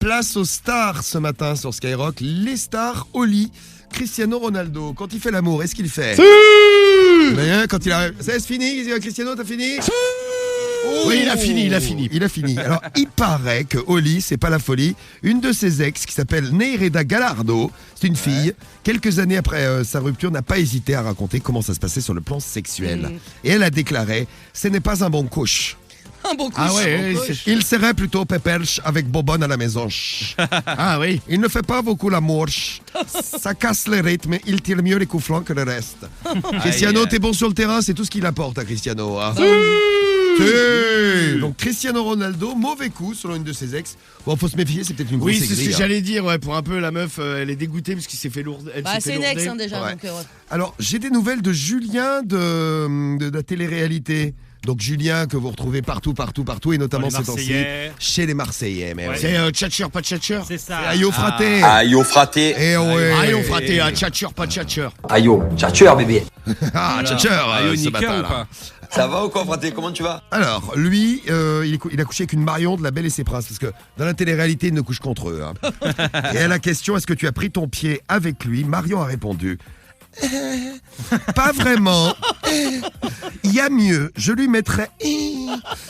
Place aux stars ce matin sur Skyrock. Les stars au lit. Cristiano Ronaldo, quand il fait l'amour, est-ce qu'il fait Mais quand il arrive... Ça, c'est fini, Cristiano, t'as fini Oui, il a fini. Il a fini. Alors, il paraît que au lit, c'est pas la folie. Une de ses ex, qui s'appelle Neireda Gallardo, c'est une fille, quelques années après sa rupture, n'a pas hésité à raconter comment ça se passait sur le plan sexuel. Et elle a déclaré « Ce n'est pas un bon couche ». Un bon couche. Ah ouais, Il serait plutôt pépelche avec Bobonne à la maison. Ah oui. Il ne fait pas beaucoup l'amour. Ça casse les rythmes. Il tire mieux les coups francs que le reste. Cristiano, t'es bon sur le terrain, c'est tout ce qu'il apporte à Cristiano. Hein. Donc Cristiano Ronaldo, mauvais coup selon une de ses ex. Bon, faut se méfier, c'est peut-être une grosse Oui, c'est ce aigrie, que j'allais dire. Ouais, pour un peu, la meuf, elle est dégoûtée parce qu'il s'est fait lourd. C'est une ex déjà. Ouais. Donc, Alors, j'ai des nouvelles de Julien de la télé-réalité. Donc Julien que vous retrouvez partout et notamment ces temps-ci chez les Marseillais. Mais C'est tchatcher, pas tchatcher. C'est ça. Aïe fraté. Aïe fraté. Eh ouais. Aïe fraté, tchatcher, pas tchatcher. Aïe tchatcher bébé. Ah, tchatcher ce matin ou là. pas? Ça va ou quoi fraté? Comment tu vas? Alors, lui, il a couché avec une Marion de La Belle et ses Princes, parce que dans la télé-réalité, il ne couche qu'entre eux. Hein. Et à la question, est-ce que tu as pris ton pied avec lui? Marion a répondu, pas vraiment. Il y a mieux, je lui mettrais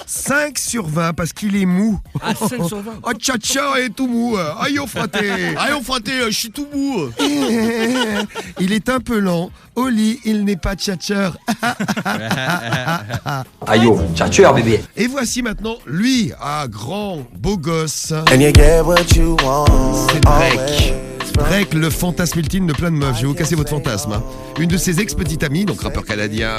5 sur 20 parce qu'il est mou. Ah, 5 sur 20. Oh, tcha-tcha est tout mou. Aïe, fraté. Aïe fraté, je suis tout mou. Il est un peu lent. Au lit, il n'est pas tchatcher. Aïe tchatcher bébé. Et voici maintenant lui, grand, beau gosse. And you get what you want. C'est Drake. Drake, le fantasme ultime de plein de meufs. Je vais vous casser votre fantasme. Hein. Une de ses ex-petites amies, donc rappeur canadien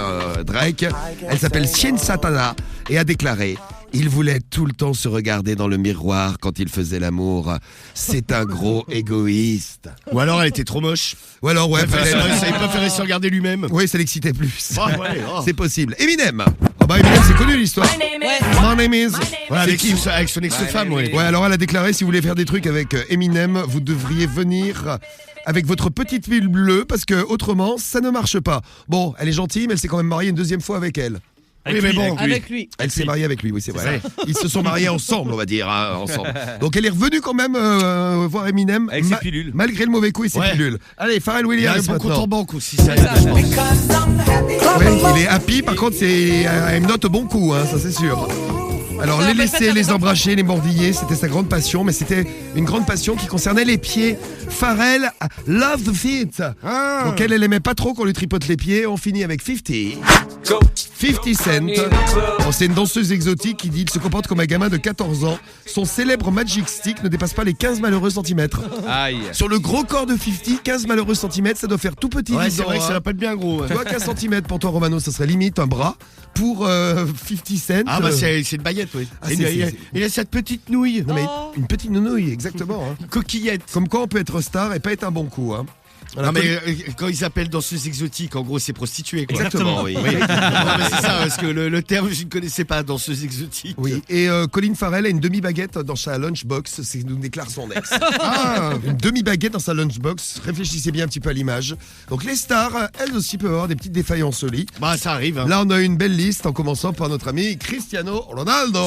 Drake, elle s'appelle Sien Satana et a déclaré: il voulait tout le temps se regarder dans le miroir quand il faisait l'amour. C'est un gros égoïste. Ou alors elle était trop moche. Ou alors, ouais, Il préférait se regarder lui-même. oui, ça l'excitait plus. Ah ouais, oh. C'est possible. Eminem. Oh bah Eminem, c'est connu l'histoire. My name is. Voilà, C'est qui avec son ex-femme, ouais. Ouais, alors elle a déclaré, si vous voulez faire des trucs avec Eminem, vous devriez venir avec votre petite ville bleue parce que autrement, ça ne marche pas. Bon, elle est gentille, mais elle s'est quand même mariée une deuxième fois avec elle. Oui, mais bon. avec lui. Elle s'est mariée avec lui, oui, c'est vrai. Ils se sont mariés ensemble, on va dire, hein, ensemble. Donc elle est revenue quand même voir Eminem. Avec ses pilules. Malgré le mauvais coup et ses Ouais. pilules. Allez, Pharrell Il y a un Williams bon compte maintenant. en banque aussi, ça. Ouais, il est happy, par contre, c'est une note bon coup, hein, ça c'est sûr. Alors, Ça les va pas laisser, faire les des embrasser, les mordiller, c'était sa grande passion, mais c'était une grande passion qui concernait les pieds. Pharrell love the feet. Donc, elle aimait pas trop qu'on lui tripote les pieds. On finit avec 50. 50 Cent. Bon, c'est une danseuse exotique qui dit qu'il se comporte comme un gamin de 14 ans. Son célèbre Magic Stick ne dépasse pas les 15 malheureux centimètres. Aïe. Sur le gros corps de 50, 15 malheureux centimètres, ça doit faire tout petit. Ouais, c'est disant, vrai que hein. ça va pas être bien gros. Tu vois, 15 cm pour toi, Romano, ça serait limite un bras. Pour 50 Cent. Ah bah c'est une baguette, oui. Ah, Il a cette petite nouille. Non mais une petite nounouille, exactement. Hein. Une coquillette. Comme quoi on peut être star et pas être un bon coup. Hein. Non mais quand ils appellent danseuse exotique, en gros c'est prostituée quoi. Exactement, oui. Non, mais c'est ça, parce que le terme je ne connaissais pas, danseuse exotique. Oui, et Colin Farrell a une demi-baguette dans sa lunchbox, c'est ce que nous déclare son ex. Une demi-baguette dans sa lunchbox, réfléchissez bien un petit peu à l'image. Donc les stars, elles aussi peuvent avoir des petites défaillances au lit. Bah ça arrive. Hein. Là on a une belle liste en commençant par notre ami Cristiano Ronaldo.